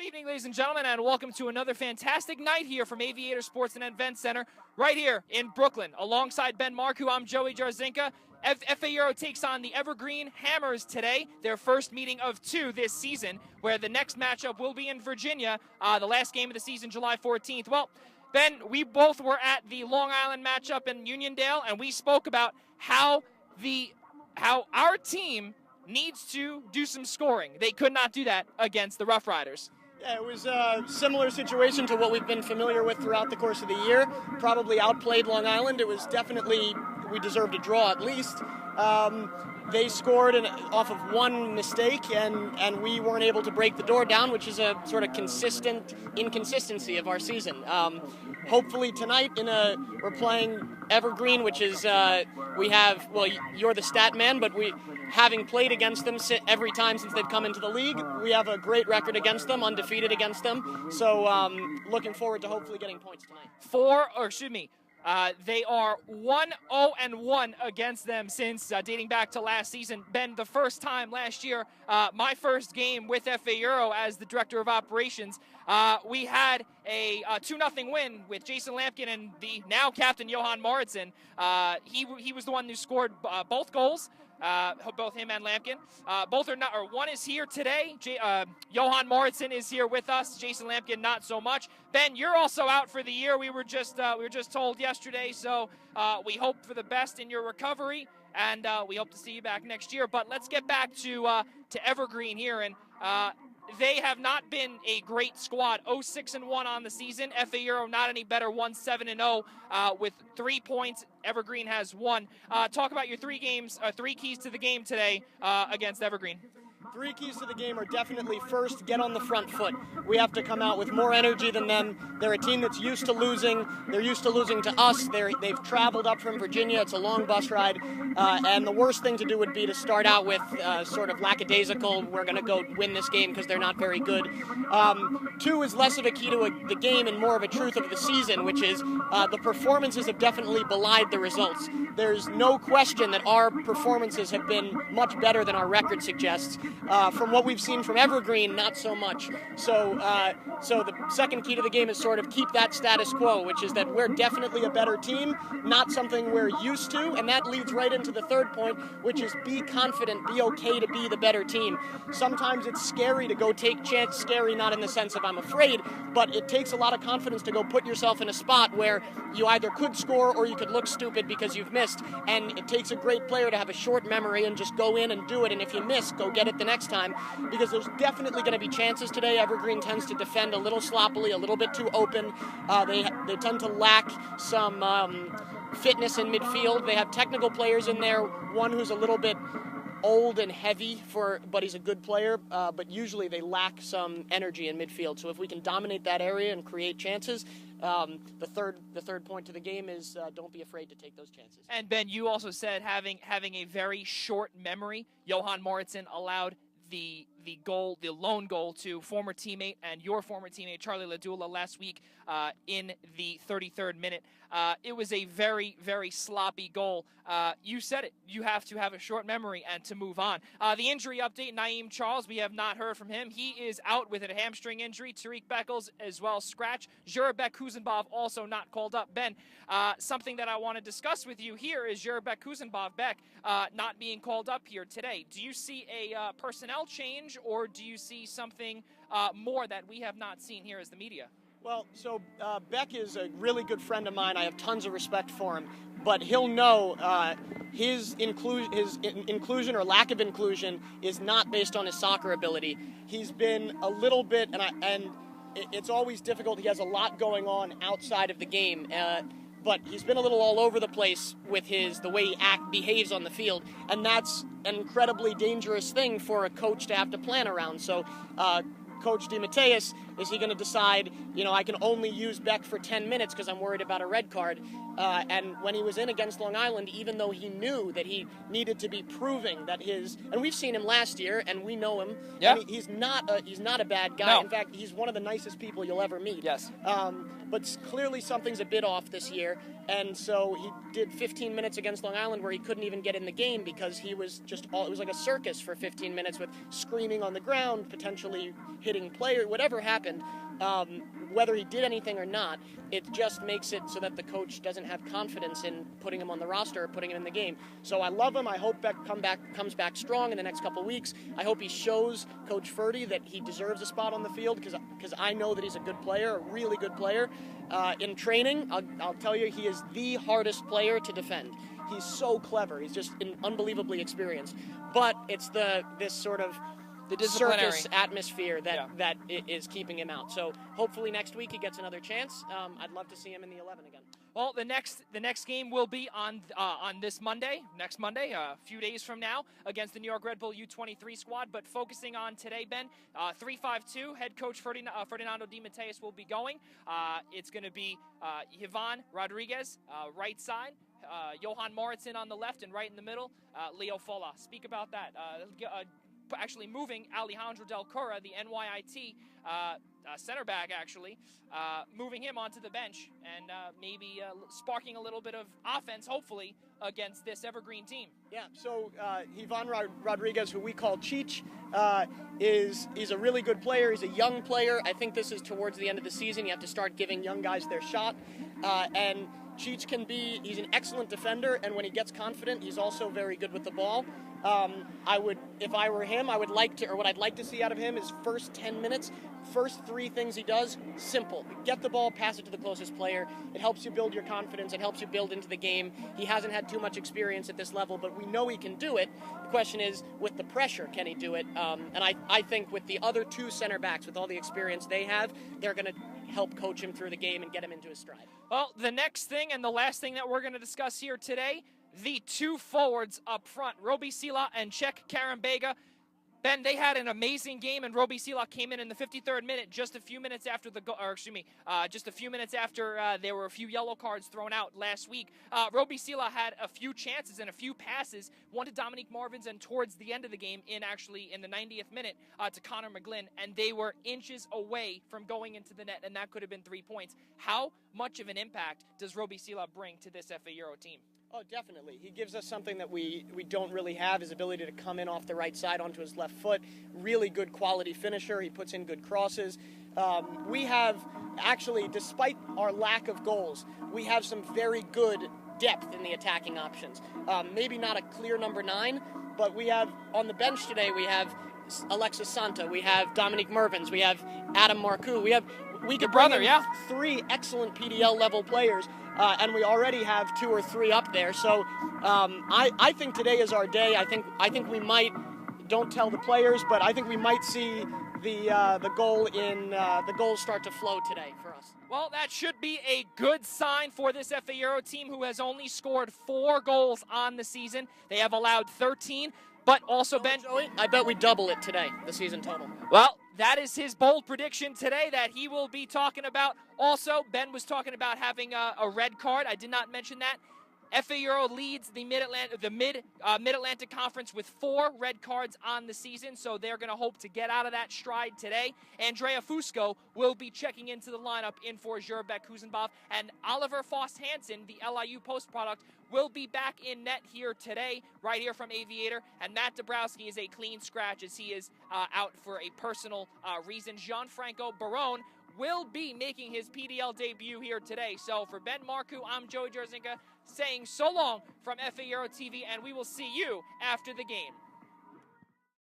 evening, ladies and gentlemen, and welcome to another fantastic night here from Aviator Sports and Event Center, right here in Brooklyn. Alongside Ben Marcu, I'm Joey Jarzynka. FA Euro takes on the Evergreen Hammers today, their first meeting of two this season, where the next matchup will be in Virginia, the last game of the season, July 14th. Well, Ben, we both were at the Long Island matchup in Uniondale, and we spoke about how our team needs to do some scoring. They could not do that against the Rough Riders. Yeah, it was a similar situation to what we've been familiar with throughout the course of the year. Probably outplayed Long Island. It was definitely, we deserved a draw at least. They scored off of one mistake, and we weren't able to break the door down, which is a sort of consistent inconsistency of our season. Hopefully tonight we're playing Evergreen, which is you're the stat man, but having played against them every time since they've come into the league, we have a great record against them, undefeated against them. So looking forward to hopefully getting points tonight. They are 1-0-1 against them since dating back to last season. Ben, the first time last year, my first game with FA Euro as the director of operations, we had a 2-0 win with Jason Lampkin and the now captain Johan Mauritsen. He was the one who scored both goals. Both him and Lampkin. One is here today. Johan Mauritsen is here with us. Jason Lampkin, not so much. Ben, you're also out for the year. We were just told yesterday. So we hope for the best in your recovery, and we hope to see you back next year. But let's get back to Evergreen here, and they have not been a great squad. 0-6-1 on the season. FA Euro not any better. 1-7-0 with 3 points. Evergreen has 1. Talk about your three keys to the game today against Evergreen. 3 keys to the game are definitely, first, get on the front foot. We have to come out with more energy than them. They're a team that's used to losing. They're used to losing to us. They've traveled up from Virginia. It's a long bus ride. And the worst thing to do would be to start out with sort of lackadaisical, we're going to go win this game because they're not very good. 2 is less of a key to the game and more of a truth of the season, which is the performances have definitely belied the results. There's no question that our performances have been much better than our record suggests. From what we've seen from Evergreen, not so much. So the second key to the game is sort of keep that status quo, which is that we're definitely a better team, not something we're used to, and that leads right into the third point, which is be confident, be okay to be the better team. Sometimes it's scary to go take chance, scary not in the sense of I'm afraid, but it takes a lot of confidence to go put yourself in a spot where you either could score or you could look stupid because you've missed, and it takes a great player to have a short memory and just go in and do it, and if you miss, go get it the next time, because there's definitely going to be chances today. Evergreen tends to defend a little sloppily, a little bit too open. They tend to lack some fitness in midfield. They have technical players in there, one who's a little bit old and heavy, but he's a good player, but usually they lack some energy in midfield. So if we can dominate that area and create chances, the third point to the game is don't be afraid to take those chances. And Ben, you also said having a very short memory. Johan Mauritsen allowed the lone goal to former teammate and your former teammate Charlie Ladula last week in the 33rd minute. It was a very, very sloppy goal. You said it. You have to have a short memory and to move on. The injury update, Naeem Charles, we have not heard from him. He is out with a hamstring injury. Tariq Beckles as well, scratch. Jurabek Kuzenbov also not called up. Ben, something that I want to discuss with you here is Jurabek Kuzenbov not being called up here today. Do you see a personnel change, or do you see something more that we have not seen here as the media? Well, so Beck is a really good friend of mine. I have tons of respect for him, but he'll know his inclusion or lack of inclusion is not based on his soccer ability. He's been a little bit, and it's always difficult. He has a lot going on outside of the game, but he's been a little all over the place with the way he behaves on the field, and that's an incredibly dangerous thing for a coach to have to plan around. So Coach DeMatteis, is he going to decide, I can only use Beck for 10 minutes because I'm worried about a red card? And when he was in against Long Island, even though he knew that he needed to be proving that and we've seen him last year, and we know him. Yeah. He's not a bad guy. No. In fact, he's one of the nicest people you'll ever meet. Yes. but clearly something's a bit off this year. And so he did 15 minutes against Long Island where he couldn't even get in the game because he was it was like a circus for 15 minutes with screaming on the ground, potentially hitting players, whatever happened. Whether he did anything or not, it just makes it so that the coach doesn't have confidence in putting him on the roster or putting him in the game. So I love him. I hope Beck comes back strong in the next couple weeks. I hope he shows Coach Ferdy that he deserves a spot on the field because I know that he's a good player, a really good player. In training, I'll tell you, he is the hardest player to defend. He's so clever. He's just unbelievably experienced. But it's this sort of the circus atmosphere that is keeping him out. So hopefully next week he gets another chance. I'd love to see him in the 11 again. Well, the next game will be on this Monday, next Monday, a few days from now, against the New York Red Bull U23 squad. But focusing on today, Ben, 3-5-2, head coach Ferdinando Di Matteis will be going. It's going to be Ivan Rodriguez, right side, Johan Moritzen on the left, and right in the middle, Leo Fola. Speak about that. Actually moving Alejandro Del Cura, the NYIT center back, moving him onto the bench and maybe sparking a little bit of offense, hopefully, against this Evergreen team. Yeah, so Ivan Rodriguez, who we call Cheech, he's a really good player. He's a young player. I think this is towards the end of the season. You have to start giving young guys their shot. And Cheech he's an excellent defender, and when he gets confident, he's also very good with the ball. If I were him, what I'd like to see out of him is first 10 minutes, first 3 things he does, simple. Get the ball, pass it to the closest player. It helps you build your confidence. It helps you build into the game. He hasn't had too much experience at this level, but we know he can do it. The question is, with the pressure, can he do it? And I think with the other 2 center backs, with all the experience they have, they're going to help coach him through the game and get him into his stride. Well, the next thing and the last thing that we're going to discuss here today, the 2 forwards up front, Roby Sila and Czech Karambega. Ben, they had an amazing game, and Roby Sila came in the 53rd minute, just a few minutes after there were a few yellow cards thrown out last week. Roby Sila had a few chances and a few passes, one to Dominique Marvins and towards the end of the game in the 90th minute to Connor McGlynn, and they were inches away from going into the net, and that could have been 3 points. How much of an impact does Roby Sila bring to this FA Euro team? Oh, definitely. He gives us something that we don't really have, his ability to come in off the right side onto his left foot. Really good quality finisher. He puts in good crosses. We have, actually, despite our lack of goals, we have some very good depth in the attacking options. Maybe not a clear number 9, but we have, on the bench today, we have Alexis Santa, we have Dominique Mervins, we have Adam Marcu, we could bring in 3 excellent PDL level players, and we already have 2 or 3 up there. So I think today is our day. I think we might, don't tell the players, but I think we might see the goals start to flow today for us. Well, that should be a good sign for this FA Euro team, who has only scored 4 goals on the season. They have allowed 13. But also, Ben, I bet we double it today, the season total. Well, that is his bold prediction today that he will be talking about. Also, Ben was talking about having a red card. I did not mention that. FA Euro leads the Mid-Atlantic Conference with 4 red cards on the season, so they're going to hope to get out of that stride today. Andrea Fusco will be checking into the lineup in for Jurbeck Kuzenbov, and Oliver Faust-Hansen, the LIU post product, will be back in net here today, right here from Aviator, and Matt Dabrowski is a clean scratch as he is out for a personal reason. Gianfranco Barone will be making his PDL debut here today. So for Ben Marcu, I'm Joey Jarzynka saying so long from FA Euro TV, and we will see you after the game.